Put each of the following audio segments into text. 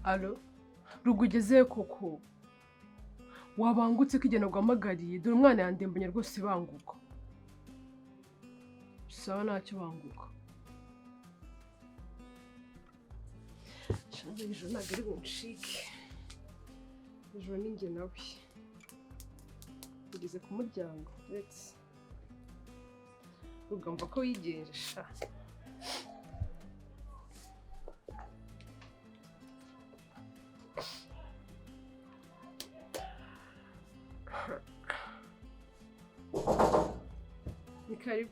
Alo rugugeze koko wabangutse kigena guhamagariye dore umwana yandembanye rwose banguka sawa ntacyo banguka cyane ejo ntabwo ari buncike ejo ninjye nawe ugeze ku muryango ndetse ugomba ko wigenjesha ni karibu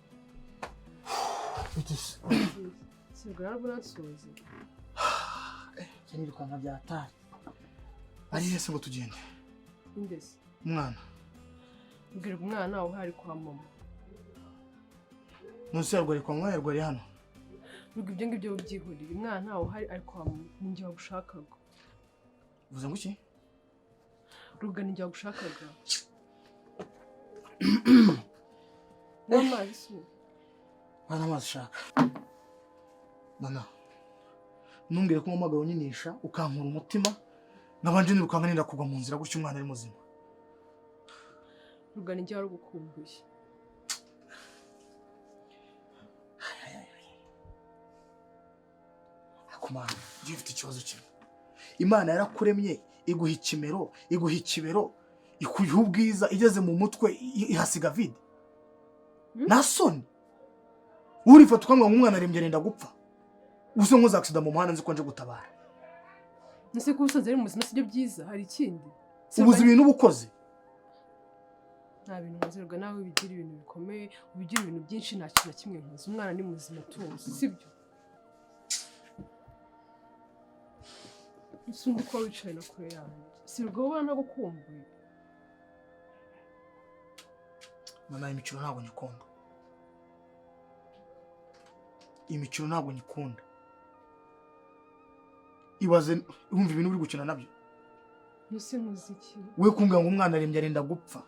Bitise. sigura buransoze Cyane kwa nka byatari. Ari hese ngo tugende. indese Umwana. ubwira umwana aho hari kwa mama Munsi yarwari kwa mwana yarwari hano. Rugo ibyo ngibyo byihurira umwana aho hari ari kwa mama ninjye wagushakaga Uvuze ngo iki? Ruga ninjye wagushakaga N'amazi se Bana amazi shaka. Nana. Numbwire ko umumagaro unyinisha ukankura umutima nabanje nirukanga nenda kugwa mu nzira gutyo umwana ari muzima. Ruga ninjye warugukumbuye Akumana, gifite ikibazo kimwe. Imana yarakuremye iguha ikimero, iguha ikibero, ikuha ubwiza igeze mu mutwe ihasiga vide. Nasoni. Urifata ukamwa umwana arembye arenda gupfa. Uze nkoza accident mu muhanda nzi ko nje gutabara. nese ko usanze ari muzima sibyo byiza hari ikindi Ubuzi ibintu ubukoze. nta bintu nzirwa nawe bigira ibintu bikomeye ubigira ibintu byinshi nta kintu kimwe nkoze umwana ni muzima tuzi sibyo Usundi ko wicaye na kure yanjye sirwa ubana gukumbuye Mama imikino ntabwo nyikunda. Imikino ntabwo nyikunda. Ibaze umva ibintu uri gukina nabyo. nese muziki We kumbwira ngo umwana arembye arenda gupfa.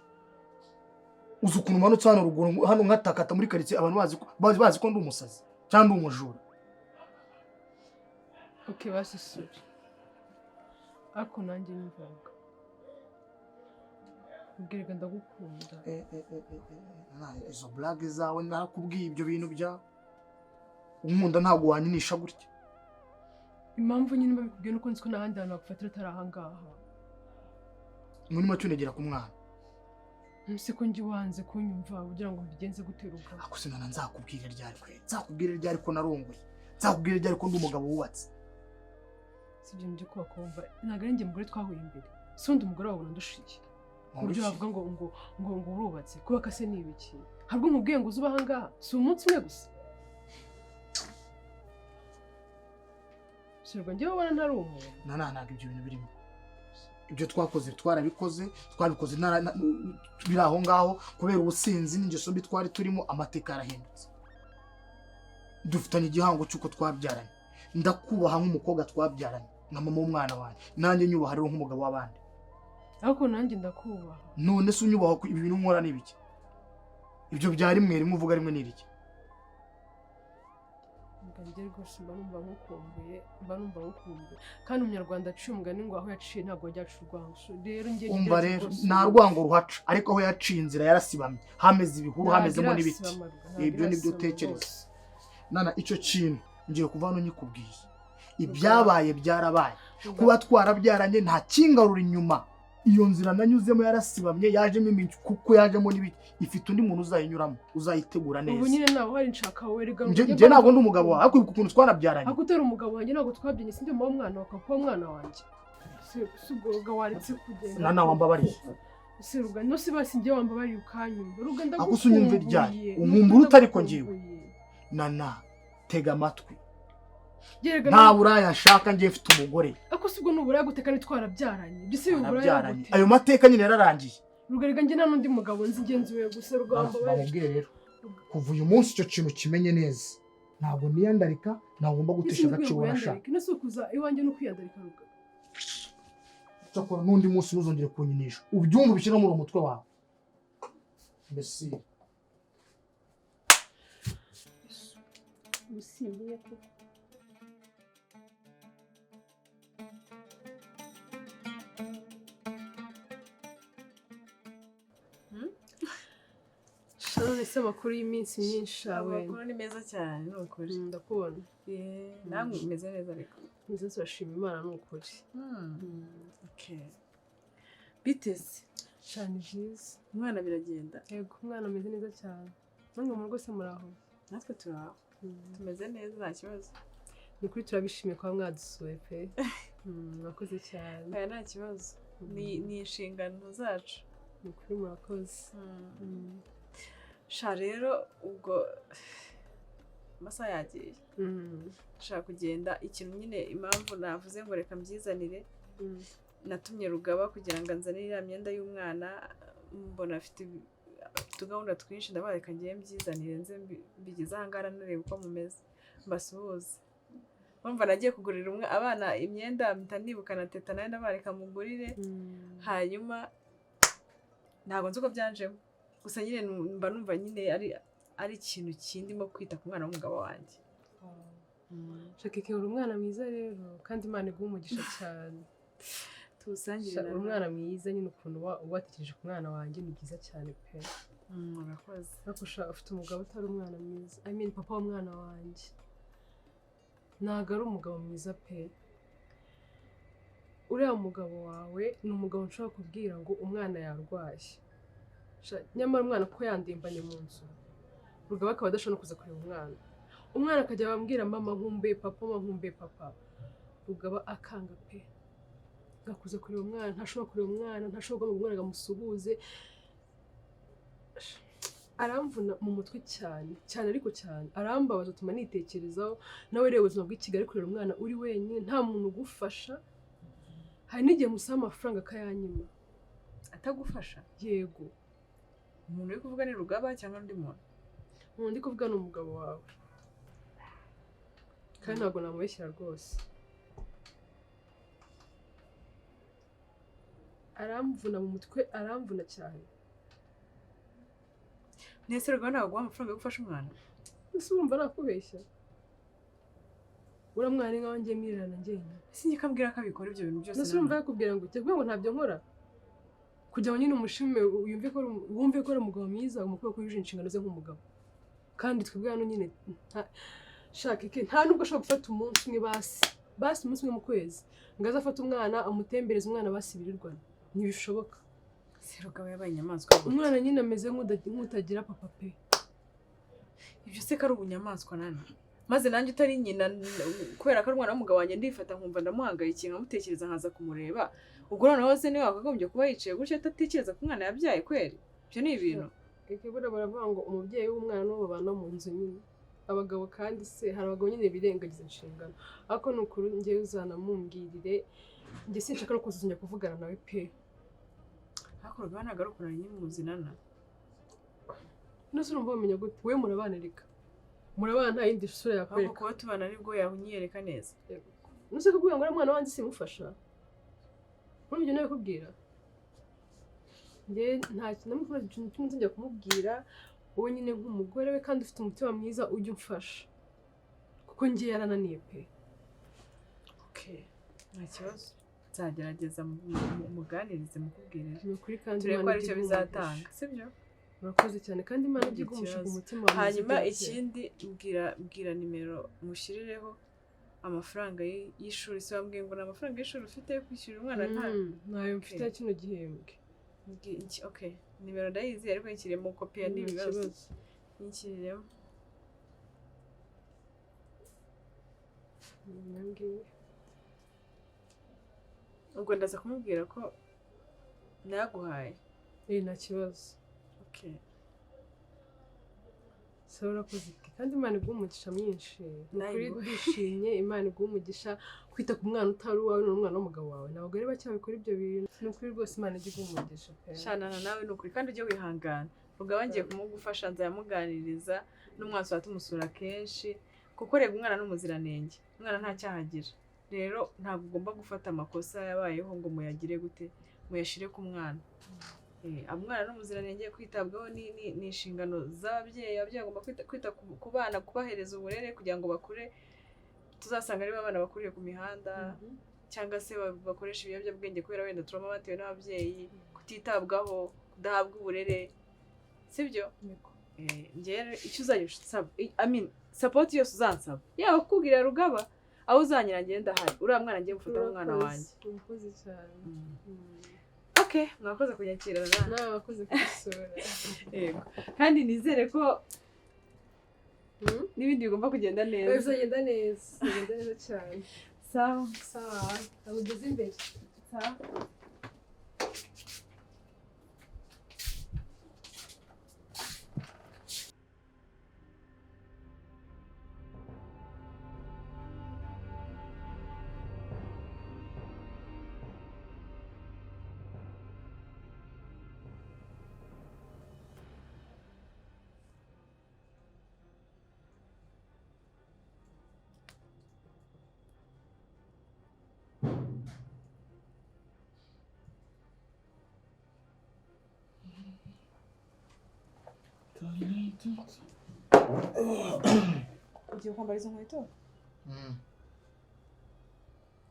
Uzi ukuntu manutse hano ruguru hano nkatakata muri quartier abantu bazi ko ndi umusazi cyangwa ndi umujura. okay basisuri ako nanjye nyumvaga ubwirega ndagukunda Izo blague zawe narakubwiye ibyo bintu bya unkunda ntabwo wanyinisha gutya. impamvu nyine babikubwiye nuko nzi ko n'ahandi hantu bagufatira atari ahangaha Muri macyo negera ku mwana. nse ko njye wanze kunyumva ugira ngo mbigenze guteruka Ako sinana nzakubwira ryari kwe. Nzakubwira ryari ko narongoye. Nzakubwira ryari ko ndi umugabo wubatse. sibyo njye ko bakumva ntabwo ari njye mugore twahuye imbere sundi umugore wabona ndushiye ku buryo bavuga ngo urubatse kubaka se ni ibiki habwo nkubwiye ngo uzuba ahangaha si umunsi umwe gusa sirwa njyewe ubona ntari umuntu Ntabwo ibyo bintu birimo. Ibyo twakoze twabikoze biri aho ngaho kubera ubusinzi n'ingeso mbi twari turimo amateka yarahindutse. Dufitanye igihango cy'uko twabyaranye. Ndakubaha nk'umukobwa twabyaranye na mama w'umwana wanjye. Nanjye nyubaha rero nk'umugabo w'abandi. ariko nanjye ndakubaha None se unyubaha ibi bintu nkora n'ibiki? Ibyo byari rimwe uvuga rimwe n'iriki. njye rwose mba numva nkukumbuye kandi umunyarwanda aciye umugani ngo aho yaciye ntabwo ryacu urwango rero njye umva rero nta rwango ruhaca ariko aho yaciye inzira yarasibamye hameze ibihuru hamezemo n'ibiti. Ibyo nibyo utekereza. Nana icyo kintu ngiye kuva hano nyikubwiye. Ibyabaye byarabaye. Kuba twarabyaranye nta kingarura inyuma. Iyo nzira nanyuzemo yarasibamye yajemo iminsi kuko yajemo n'ibiti ifite undi muntu uzayinyuramo uzayitegura neza. ubu nyine nawe hari nshaka werega njye ntabwo ndi umugabo wawe ariko ukuntu twarabyaranye. ako utari umugabo wanjye ntabwo twabyanye sindi mama w'umwana wakakuba umwana wanjye sibwoga waretse kugenda Nana wambabariye. Ruga no si basi njye wambabariye ukanyumva Ruga ndagukumbuye. Ako sunyumve ryari unkumbura utari ko ngiwe. Nana tega amatwi. Nta buraya nshaka ngiye mfite umugore. Ako sibwo n'uburaya guteka ni twarabyaranye. Ibyo si uburaya gute. Ayo mateka nyine yararangiye. Rugarega njye nta n'undi mugabo nzi ngenzuye gusa Rugamba bari. Bamubwire rero. Kuva uyu munsi icyo kintu kimenye neza. Ntabwo niyandarika ntagomba gutesha agaciro nashaka. Nese ukuza iwanjye no kwiyandarika Ruga. Cyakora n'undi munsi ntuzongere kunyinisha. Ubyumva bishyira mu mutwe wawe. Mbese usimbuye ko none se amakuru y'iminsi myinshi yawe amakuru ni meza cyane ni ukuri ndakubona namwe umeze neza ariko meze turashima Imana ni ukuri biteze cyane byiza umwana biragenda yego umwana ameze neza cyane namwe mu rugo se muraho natwe turaho tumeze neza nta kibazo ni ukuri turabishimiye kuba mwadusuye pe mwakoze cyane aya nta kibazo ni inshingano zacu ni ukuri murakoze sha rero ubwo amasaha yagiye nshaka kugenda ikintu nyine impamvu navuze ngo reka mbyizanire natumye Rugaba kugira ngo anzanire iriya myenda y'umwana mbona afite utugahunda twinshi ndabaye reka ngiye mbyizanire nze mbigeze ahangaha nareba uko mumeze mbasuhuze bumva nagiye kugurira abana imyenda mpita nibuka na teta nawe ndabareka mugurire hanyuma ntabwo nzi uko byanjemo gusa nyine mba numva nyine ari ikintu kindimo kwita ku mwana w'umugabo wanjye shakike uri umwana mwiza rero kandi Imana iguha umugisha cyane tuwusangirira umwana mwiza nyine ukuntu watekereje ku mwana wanjye ni byiza cyane pe urakoze ariko ufite umugabo utari umwana mwiza I mean papa w'umwana wanjye ntabwo ari umugabo mwiza pe uriya mugabo wawe ni umugabo nshobora kubwira ngo umwana yarwaye nyamara umwana ko yandimbanye mu nzu Rugaba akaba adashobora no kuza kureba umwana akajya bambwira mama nkumbuye papa Rugaba akanga pe gakuze kureba umwana ntashobora kureba umwana ntashobora guhamagara umwana agamusuhuze aramvuna mu mutwe cyane ariko cyane arambabaza atuma nitekerezaho nawe rero ubuzima bw'i Kigali kurera umwana uri wenyine nta muntu ugufasha hari n'igihe musaba amafaranga akayanyima atagufasha yego umuntu uri kuvuga ni Rugaba cyangwa undi muntu ndi kuvuga ni umugabo wawe kandi ntabwo namubeshyira rwose aramvuna mu mutwe aramvuna cyane nese Rugaba ntabwo guha amafaranga yo gufasha umwana ese urumva nakubeshya uriya mwana nkaho ngiye mwirirana njyenyine sinyikambwira ko abikora ibyo bintu byose nese urumva yakubwira ngo ujye ngo ntabyo nkora kugira ngo nyine umushime wumve ko ari umugabo mwiza umukwiye ko yujuje inshingano ze nk'umugabo kandi twebwe hano nyine nta nubwo ashobora gufata umunsi umwe basi umunsi umwe mu kwezi ngo aze afate umwana amutembereze umwana basibirirwana ntibishoboka Rugaba yabaye inyamaswa umwana nyine ameze nk'utagira papa pe ibyo se ko ari ubunyamaswa nani maze nanjye utari nyina kubera ko ari umwana w'umugabo wanjye ndifata nkumva ndamuhangayikiye nkamutekereza nkaza kumureba ubwo noneho se niwe wakagombye kuba yicaye gutya atatekereza ko umwana yabyaye kweri ibyo ni ibintu buriya baravuga ngo umubyeyi w'umwana n'uwo babana mu nzu nyine abagabo kandi se hari abagabo nyine birengagiza inshingano ariko ni ukuri ngewe uzanamumbwirire njye sinshaka no kuzajya kuvugana nawe pe ariko Rugaba ntabwo ari ukuntu nyine muzinana nose urumva bamenya gute we murabanirika murabana nta yindi sura yakwereka ahubwo kuba tubana nibwo yahunyereka neza nose kubwira ngo uriya mwana wanjye simufasha urumva ibyo nawe kubwira njye nta kintu kimwe nzajya kumubwira wowe nyine nk'umugore we kandi ufite umutima mwiza ujya umfasha kuko njye yarananiye pe nta kibazo nzagerageza muganirize mukubwirire ni ukuri kandi turebe ko aricyo bizatanga sibyo urakoze cyane kandi Imana ijye igushyira umutima wawe hanyuma ikindi mbwira nimero mushyirireho amafaranga y'ishuri se wambwiye ngo ni amafaranga y'ishuri ufite yo kwishyurira umwana ntayo mfite kino gihembwe nimero ndayizi ariko yishyiriye mu kopi ya n'ibibazo yishyiriyemo ubwo ndaza kumubwira ko naguhaye nta kibazo sawa urakoze kandi Imana iguha umugisha mwinshi ukuri ndishimye Imana iguha umugisha kwita ku mwana utari uwawe n'umwana w'umugabo wawe n'abagore bake babikora ibyo bintu ni ukuri rwose Imana ijye iguha umugisha pe shanana nawe ni ukuri kandi ujye wihangana Rugaba ngiye kumugufasha nzayamuganiriza n'umwansi watumusura kenshi kuko reba umwana n'umuziranenge umwana nta cyaha agira rero ntabwo ugomba gufata amakosa yabayeho ngo muyagire gute muyashire ku mwana umwana n'umuziranenge kwitabwaho ni inshingano z'ababyeyi bagomba kwita ku bana kubahereza uburere kugira ngo bakure tuzasanga ari abana bakuriye ku mihanda cyangwa se bakoresha ibiyobyabwenge kubera wenda turoma batewe n'ababyeyi kutitabwaho kudahabwa uburere sibyo njye icyo uzajya usaba support yose uzansaba yaba kukubwira Rugaba aho uzanyira ngenda hari uriya mwana ngiye gufata umwana wanjye urakoze cyane okay mwakoze kunyakira nawe wakoze kubisura yego kandi nizere ko n'ibindi bigomba kugenda neza bizagenda neza cyane sawa abugeze imbere sawa ugiye kwambara izo nkweto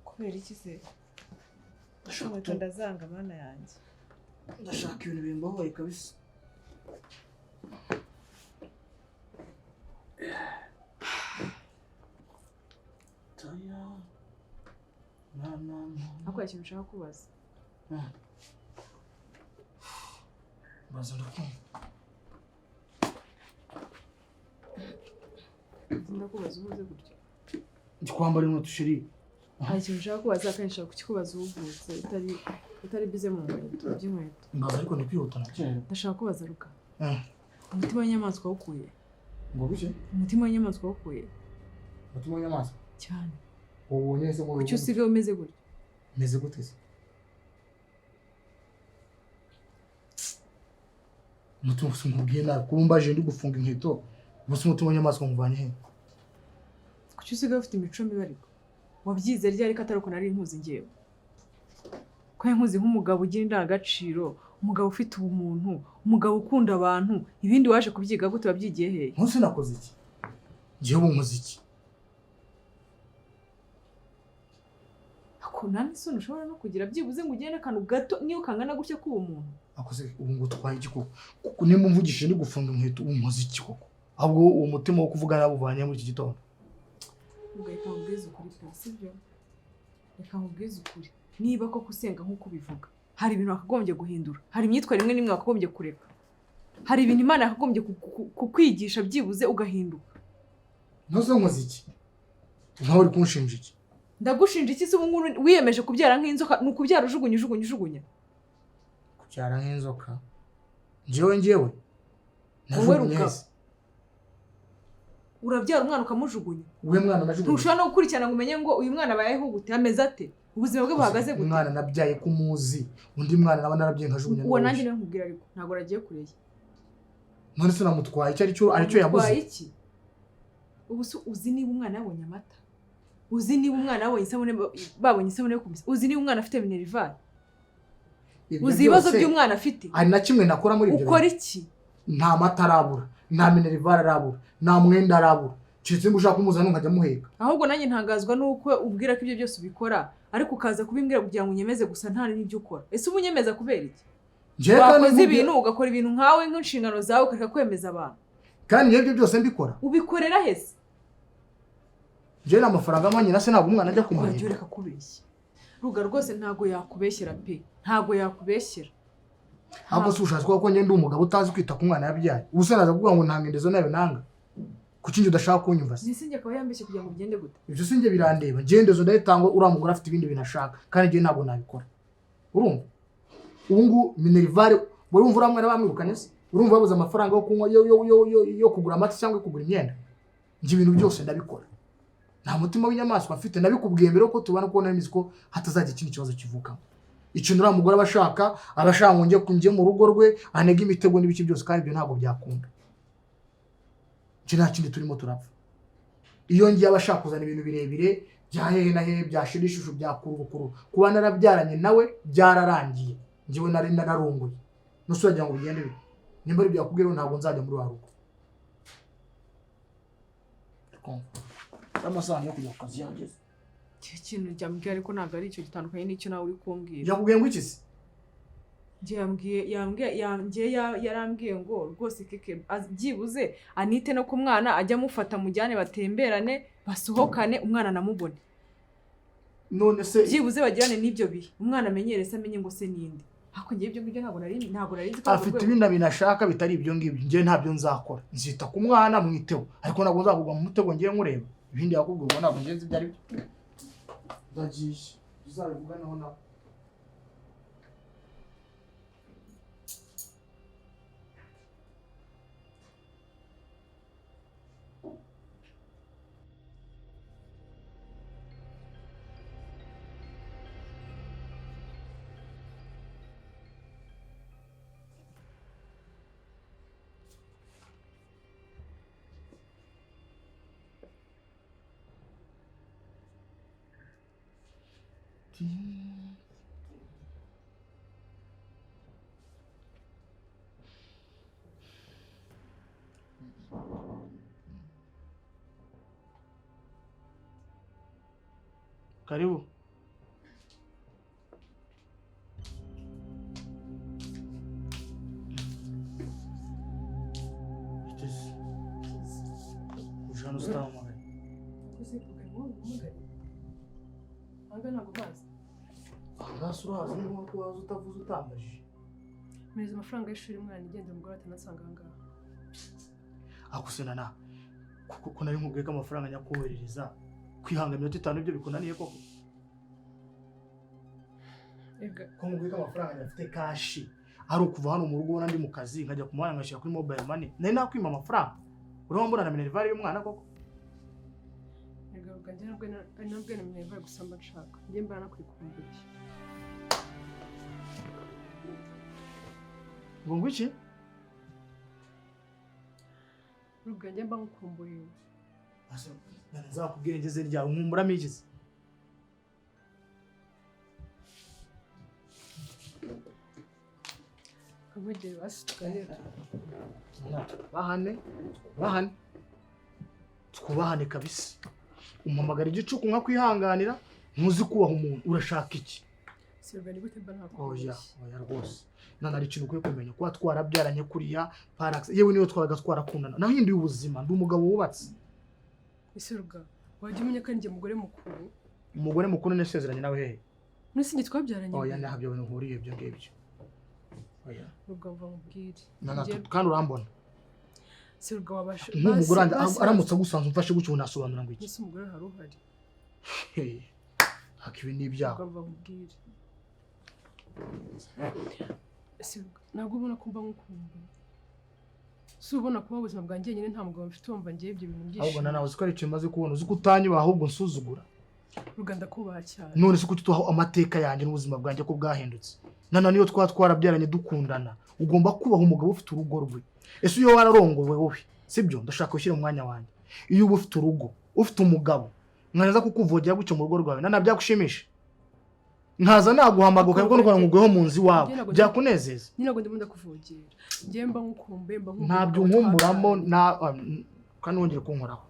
kubera iki se inkweto ndazanga mana yanjye ndashaka ibintu bimbabaye kabisa ako ikintu ushaka kubaza baza ndakumva ndakubaza uhuze gutya ndi kwambara inkweto sheri hari ikintu ushaka kubaza kandi nshaka kukikubaza uhugutse utari bize mu nkweto by'inkweto mbaza ariko ndi kwihuta nakera ndashaka kubaza Ruka umutima w'inyamaswa wawukuye ngo bike umutima w'inyamaswa wawukuye umutima w'inyamaswa cyane ubonye se ngo kuki usigaye umeze gutya meze gute se umutima usumubwiye nawe kuba mbaje ndi gufunga inkweto ubusa umutima w'inyamaswa nguvanye he kuki usigaye ufite imico mibi ariko wabyize ryari ko atari uko nari nkuzi ngewe ko nkuzi nk'umugabo ugira indangagaciro umugabo ufite ubumuntu umugabo ukunda abantu ibindi waje kubyiga gute wabyigiye hehe ntusi nakoze iki ngewe ubu nkoze iki ako nani soni ushobora no kugira byibuze ngo ugende akantu gato niyo kangana gutya k'uwo muntu akoze ubu ngo twaye iki koko kuko nimba mvugishije ndi gufunga inkweto ubu nkoze iki koko ahubwo uwo mutima wo kuvuga nabuvanye muri iki gitondo reka nkubwize ukuri pe sibyo reka nkubwize ukuri niba koko usenga nk'uko ubivuga hari ibintu wakagombye guhindura hari imyitwarire imwe n'imwe wakagombye kureka hari ibintu Imana yakagombye kukwigisha byibuze ugahinduka ntuze nkoze iki nkaho uri kunshinja iki ndagushinja iki se ubu ngubu wiyemeje kubyara nk'inzoka ni ukubyara ujugunya kubyara nk'inzoka njyewe najugunye hese urabyara umwana ukamujugunya uwe mwana najugunye ntushobora no gukurikirana ngo umenye ngo uyu mwana abayeho gute ameze ate ubuzima bwe buhagaze gute umwana nabyaye kumuzi undi mwana naba narabyaye nkajugunya uwo nanjye niwe nkubwira ariko ntabwo ragiye kureye none se namutwaye icyo aricyo yabuze iki ubu uzi niba umwana yabonye amata uzi niba umwana babonye isabune yo kumesa uzi niba umwana afite minerivare uzi ibibazo by'umwana afite hari na kimwe nakora muri ibyo ukora iki nta mata arabura nta minerivare arabura nta mwenda arabura keretse ngo ushaka kumuzana nkajya muheka ahubwo nanjye ntangazwa nuko ubwira ko ibyo byose ubikora ariko ukaza kubimbwira kugira ngo unyemeze gusa nta n'ibyo ukora ese uba unyemeza kubera iki wakoze ibintu ugakora ibintu nkawe nk'inshingano zawe ukareka kwemeza abantu kandi ibyo byose mbikora ubikorera hese njyewe n'amafaranga amanye na se ntabwo umwana ajya kumureba urajya ureka kubeshya Ruga rwose ntabwo yakubeshyera pe ntabwo yakubeshyera ahubwo se ushatse kuba ko njye ndi umugabo utazi kwita ku mwana yabyaye ubu se naza kuvuga ngo nta ngendezo nawe nanga kuki njye udashaka kunyumva se nise njye akaba yambeshye kugira ngo bigende gute ibyo se njye birandeba ngendezo ndayitangwa uriya mugore afite ibindi bintu ashaka kandi njye ntabwo nabikora urumva ubu ngubu minerivare urumva uriya mwana bamwirukanye se urumva babuze amafaranga yo kunywa yo kugura amata cyangwa kugura imyenda njye ibintu byose ndabikora nta mutima w'inyamaswa afite nabikubwiye mbere ko tubana ko nari ko hatazagira ikindi kibazo kivukamo ikintu uriya mugore abashaka ngo njye mu rugo rwe anega imitego n'ibiki byose kandi ibyo ntabwo byakunda njye nta kindi turimo turapfa iyo ngiye abashaka kuzana ibintu birebire bya hehe na hehe byashira ishusho bya kurukuru kuba narabyaranye nawe byararangiye njyewe nari nararunguye nusuragira ngo bigende bite nimba ari byakubwira ntabwo nzajya muri wa rugo amasaha yo kujya ku kazi yageze icyo kintu ryambwira ariko ntabwo ari icyo gitandukanye n'icyo nawe uri kumbwira yakubwiye ngo iki se yarambwiye ngo rwose keke byibuze anite no ku mwana ajya amufata mujyane batemberane basohokane umwana namubone none se byibuze bagirane n'ibyo bihe umwana amenyere se amenye ngo se ninde ariko ngiye ibyo ngibyo ntabwo nari nzi ko afite ibindi binashaka bitari ibyo ngibyo njye ntabyo nzakora nzita ku mwana mwiteho ariko ntabwo nzakugwa mu mutego ngiye nkureba ibindi yakubwirwa ntabwo ngenzi ibyo ari byo ndagiye uzabivuganaho nawe karibu ujana ustamagaye Ahangaha urahazi niba ko waza utavuze utambajije mpereza amafaranga y'ishuri umwana igenda umugore atanasanga ahangaha akusena kuko nari nkubwiye ko amafaranga nyakoherereza kwihanga iminota 5 ibyo bikunaniye koko ko nkubwiye ko amafaranga nyafite kashi ari ukuva hano mu rugo ubona ndi mu kazi nkajya kumuhana ngashyira kuri mobile money nari nakwima amafaranga urimo mbona na minerval y'umwana koko Ega njye nabwo na minerval gusa mba nshaka njye mbana nakwikumburiye ngo iki Ruga njye mba nkukumbuye ase nzakubwira ngeze ryawe nkumburamo igize kamugere basukanira bahane twubahane kabisa umamagara igicuku nka kwihanganira ntuzi kubaha umuntu urashaka iki Sirwa ni gute mba oya rwose nana ari kintu ukwiye kumenya kuba twarabyaranye kuriya parax yewe niyo twaraga twarakundana nahinduye ubuzima ndi umugabo wubatse Sirwa wajya umenya ko njye umugore mukuru nesezeranye nawe hehe nusinge twabyaranye oya ntabyo bintu nkuriye ibyo ngibyo oya Ruga mva mubwire nana kandi urambona Sirwa wabasha nk'umugore aramutse gusanzwe umfashe gucyo unasobanura ngo iki ese umugore hari uhari hakibi n'ibyago mva mubwire ntabwo ubona ko mba nkukumbuye si ubona kuba ubuzima bwanjye nyine nta mugabo mfite wumva ngiye ibyo bintu byinshi ahubwo nanawe uziko ari ikintu maze kubona uzi ko utanyubaha ahubwo nsuzugura Ruganda kubaha cyane none se kuki tuhaho amateka yanjye n'ubuzima bwanjye ko bwahindutse nana niyo twarabyaranye dukundana ugomba kubaha umugabo ufite urugo rwe ese iyo wararongowe wowe sibyo ndashaka gushyira mu mwanya wanjye iyo uba ufite urugo ufite umugabo mwanza kukuvogera gucyo mu rugo rwawe nana byagushimisha nkaza naguhamagaye ubwo ndwara ngugweho mu nzi wawe byakunezeza nyine ngo ndimo ndakuvogera ngiye mba nkukumbe mba nkukumbe ntabyo nkumburamo na kandi wongeye kunkoraho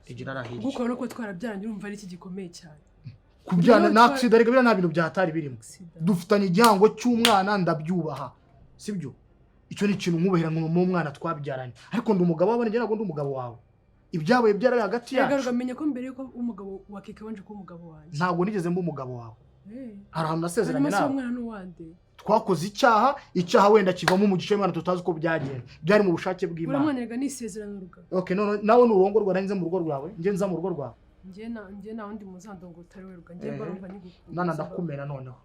igira arahije guko no ko twarabyaranye urumva ari iki gikomeye cyane kubyana naksida rega bira nta bintu byatari birimo dufitanye igihango cy'umwana ndabyubaha sibyo icyo ni ikintu nkubahira mu mwana twabyaranye ariko ndi umugabo wawe ngira ngo ndi umugabo wawe ibyabaye byaraye hagati yacu yagaruka menya ko mbere yuko umugabo wakike wanje ko umugabo wanjye ntabwo nigeze mba umugabo wawe arahamwe nasezeranye nawe umwana n'uwande twakoze icyaha wenda kivamo mu gice y'Imana tutazi ko byagenda byari mu bushake bw'Imana uramwana rega nisezerano ruga okay none nawe n'urongorwa narinze mu rugo rwawe nge nza mu rugo rwawe nge na wundi muzandongo utari we ruga nge barumva nigukunda nana ndakumera noneho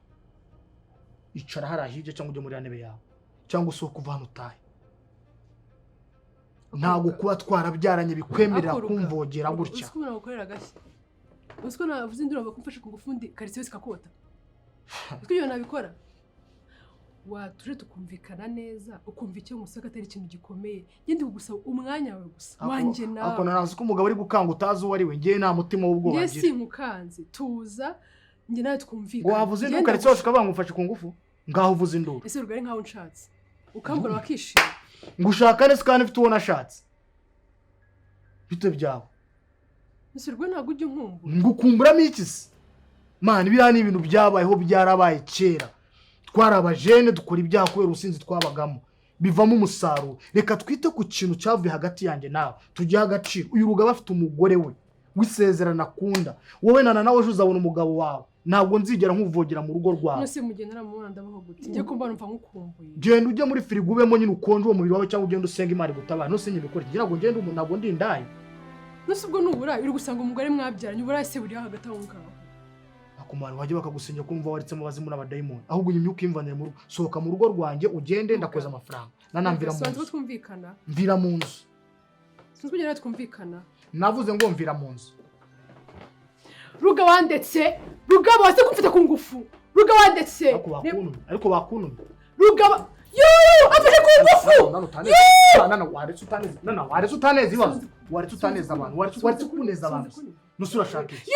icara harahije cyangwa ujye muri ntebe yawe cyangwa usohoka kuva hano utahe ntabwo kuba twarabyaranye bikwemerera kumvogera gutya usko nagukorera gashya usko navuze ndumva kumfasha ku ngufundi karitsiye zikakota usko iyo nabikora watuje tukumvikana neza ukumva icyo musaka atari ikintu gikomeye ngende kugusaba umwanya wawe gusa wanje nawe ako narazi ko umugabo ari gukanga utazi uwo ari we ngiye nta mutima w'ubwoba ngiye sinkukanze tuza nge nawe twumvikana wavuze induru karitsiye wose ukabangufashe ku ngufu ngaho uvuze induru ese rugari nkaho unshatse ukambura wakishima ngushaka nese kandi ufite uwo nashatse bite byawe ese rugari ntabwo ujya unkumbura ngukumburamo iki se mani biriya ni ibintu byabayeho byarabaye kera twari abajene dukora ibyaha kubera ubusinzi twabagamo bivamo umusaruro. Reka twite ku kintu cyavuye hagati yanjye nawe tugiye agaciro. Uyu Rugaba afite umugore we wisezerana akunda, wowe nawe ejo uzabona umugabo wawe. Ntabwo nzigera nkuvogera mu rugo rwawe. Nose mugendera mu mwanda baho gute njye kumva numva nkukumbuye. Genda ujye muri firigo ubemo nyine ukonje uwo mubiri wawe cyangwa ugende usenga Imana gutabara. Nose nyine bikora iki? Ntabwo ngende umuntu, ntabwo ndi indaya. Nose ubwo nubura uri gusanga umugore mwabyaranye ubura se buri hagati aho ngaho. Akumara wajye bakagusenya kumva waritsemo abazimu n'abadayimoni. Ahubwo uyu myuka imvanire mu rugo. Sohoka mu rugo rwanjye ugende ndakoza amafaranga. Nanamvira mu nzu. Twumvikana. Mvira mu nzu. Sinzi kugera twumvikana. Navuze ngo mvira mu nzu. Rugaba ndetse Rugaba wase kumfata ku ngufu. Rugaba ndetse ariko bakunumye. Rugaba afashe ku ngufu. Waretse utaneza ibibazo. Waretse utaneza abantu. Waretse kuneza abantu. Nusu urashaka iki?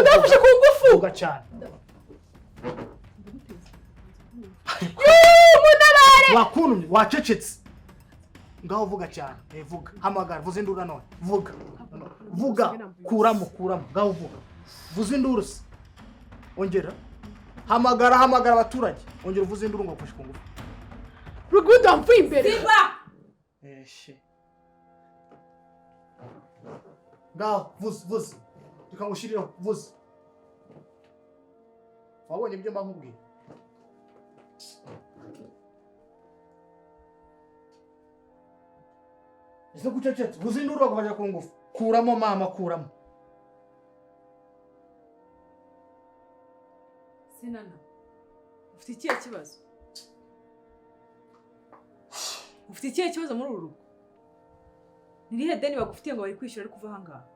Udafashe ku ngufu. Vuga cyane. Munabare. Wakunumye, wacecetse. Ngaho vuga cyane. Vuga. Hamagara, vuza induru none. Vuga. Vuga. Kuramo. Ngaho vuga. Vuza induru se. Ongera. Hamagara abaturage. Ongera uvuze induru ngo ufashe ku ngufu. Rugunda mvuye imbere. Simba. Ngaho vuza. Tukamushiriraho vuza. Wabonye ibyo mbakubwiye? Ese kucecetse, vuza induru bakufashe ku ngufu. Kuramo mama, kuramo. Sinana, ufite ikihe kibazo? Ufite ikihe kibazo muri uru rugo? Nirihe deni bagufitiye ngo bari kwishyura ari kuva ahangaha?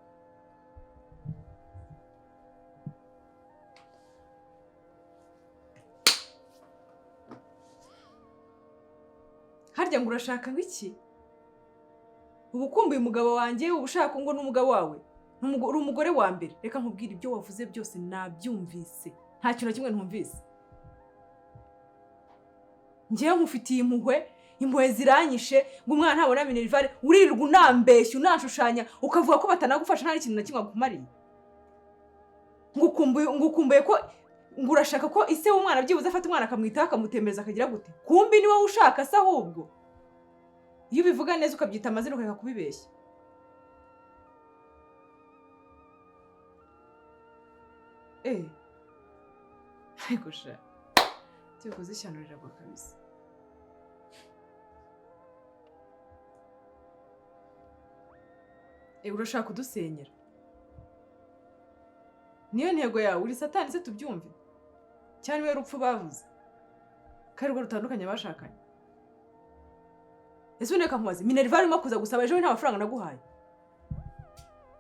Harya ngo urashaka iki? Ubu ukumbuye umugabo wanjye, ubu ushaka ngo n'umugabo wawe? Uri umugore wa mbere. Reka nkubwire ibyo wavuze byose nabyumvise. Nta kintu kimwe ntumvise. Ngiye nkufitiye impuhwe ziranyishe ngo umwana ntabona minerivare, uririrwa unambeshya unashushanya ukavuga ko batanagufasha nta kintu na kimwe akumariye. Ngukumbuye ko urashaka ko ise w'umwana byibuze afata umwana akamwitaho akamutembereza akagira gute? Kumbi ni wowe ushaka se ahubwo. Iyo ubivuga neza ukabyita amazina ukareka kubibeshya. Ariko sha cyo kuzishanurira kwa kabisa. Urashaka kudusenyera? Niyo ntego yawe, uri satani se tubyumve? Cyane we rupfu bavuze. Kari rwo rutandukanye bashakanye. Ese uneka nkubaze, minerivare urimo kuza gusaba ejo nta mafaranga naguhaye?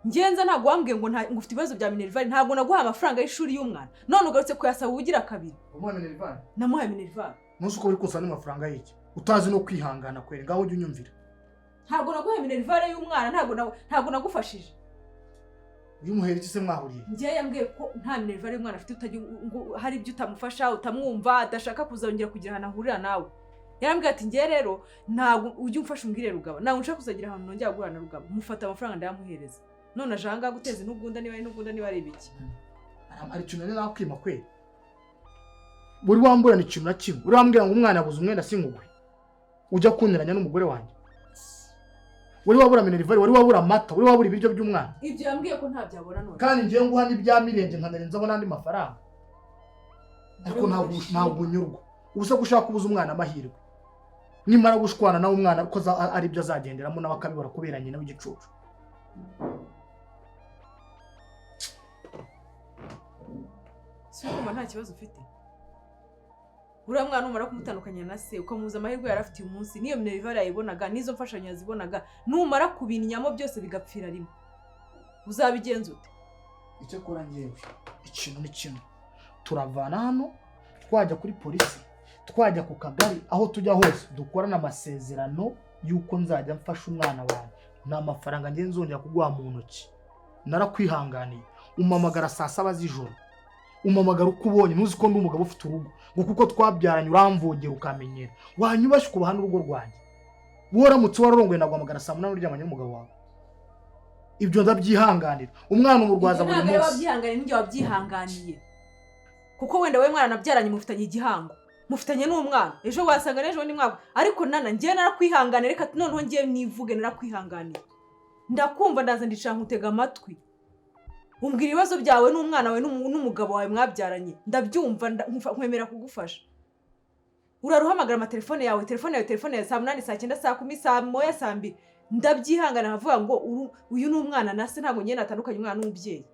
Ngenza ntabwo wambwiye ngo ufite ibibazo bya minerivare, ntabwo naguhaye amafaranga y'ishuri y'umwana. None ugarutse kuyasaba ugira kabiri. Umuha minerivare? Namuhaye minerivare. Nuko uko uri kusana amafaranga y'iki? Utazi no kwihangana kwere, ngaho ujye unyumvira. Ntabwo naguhaye minerivare y'umwana, ntabwo nagufashije. Uyu muhera iki se mwahuriye? Ngiye yambwiye ko nta minerivare y'umwana afite, hari ibyo utamufasha, utamwumva, adashaka kuzongera kugira ahantu ahurira nawe. Yarambwiye ati ngiye rero ntabwo ujye umfasha umbwire Rugaba, ntabwo nshaka kuzagira ahantu nongera guhura na Rugaba. Mufata amafaranga ndayamuhereza. None ajanga guteza n'ubwunda niba ari ibiki? Ari cyo nane nakwima kwere. Buri wamburana ikintu na kimwe. Uri wambwira ngo umwana yabuze umwenda singugwe. Ujya kuniranya n'umugore wanjye. Wari wabura minerivare, wari wabura amata, wari wabura ibiryo by'umwana. Ibyo yambwiye ko nta byabona none. Kandi ngiye nguha n'ibya mirenge nkanarenza abona andi mafaranga. Ariko ntabwo unyurwa. Ubuse gushaka kubuza umwana amahirwe. Nimara gushwana nawe umwana ko ari byo azagenderamo nawe akabibora kubera nyina w'igicucu. Soma nta kibazo ufite. Uriya mwana umara kumutandukanya na se ukamuza amahirwe yari afite uyu munsi, niyo minerivare yayibonaga, nizo mfashanyo yazibonaga, numara kubinyamo byose bigapfira rimwe. Uzabigenza ute? Icyo kora ngewe ikintu ni kimwe. Turavana hano twajya kuri polisi, twajya ku kagari, aho tujya hose dukorana amasezerano yuko nzajya mfasha umwana wanjye. Nta mafaranga ngiye nzongera kuguha mu ntoki. Narakwihanganiye. Umamagara saa 7 z'ijoro. Umamagara uko ubonye, ntuzi ko ndi umugabo ufite urugo, ngo kuko twabyaranye uramvogera ukamenyera. Wanyubashye kubaha n'urugo rwanjye. Woramutse wararongoye naguhamagara saa 8 uryamanye n'umugabo wawe. Ibyo ndabyihanganira. Umwana umurwaza buri munsi. Wabyihanganiye n'ibyo wabyihanganiye. Kuko wenda we mwana nabyaranye mufitanye igihango. mufitanye n'umwana ejo wasanga n'ejo ni mwaka ariko nana ngiye narakwihangana reka noneho ngiye nivuge narakwihanganiye ndakumva ndaza ndicara nkutega amatwi umbwira ibibazo byawe n'umwana wawe n'umugabo wawe mwabyaranye ndabyumva nkwemera kugufasha uraruhamagara amatelefone yawe telefone ya saa 8 saa 9 saa 10 saa 1 saa 2 ndabyihangana nkavuga ngo uyu ni umwana nase ntabwo ngiye natandukanye umwana n'umubyeyi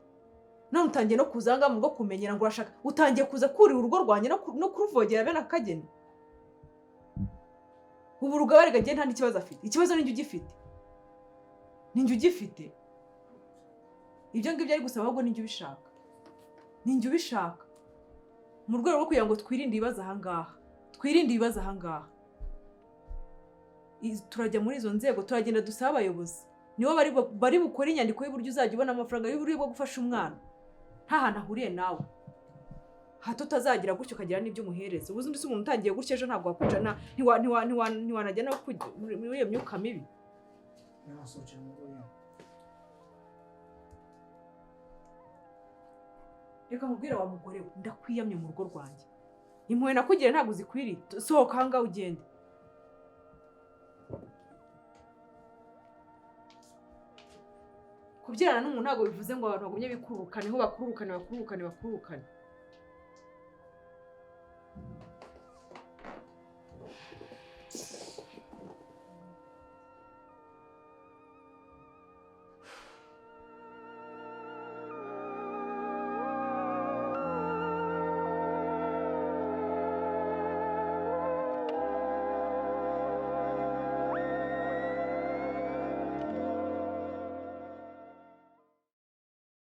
none utangiye no kuzanga mu bwo kumenyera ngo urashaka utangiye kuza kuri urugo rwanjye no kuruvogera bene akageni ubu rugabarega ngiye nta n'ikibazo afite ikibazo ninjye ugifite ibyo ngibyo ari gusaba ahubwo ninjye ubishaka mu rwego rwo kugira ngo twirinde ibibazo ahangaha turajya muri izo nzego turagenda dusaba abayobozi nibo bari bukora inyandiko y'uburyo uzajya ubona amafaranga y'uburyo bwo gufasha umwana nta hantu ahuriye nawe hato utazagira gutyo ukagira n'ibyo umuhereza ubuze undi se umuntu utangiye gutyo ejo ntabwo wakwica ntiwanajya no muri iyo myuka mibi reka nkubwire wa mugore we ndakwiyamye mu rugo rwanjye impuhwe nakugira ntabwo zikwiriye sohoka ahangaha ugende kubyarana n'umuntu ntabwo bivuze ngo abantu bagumye bikurukane bakurukane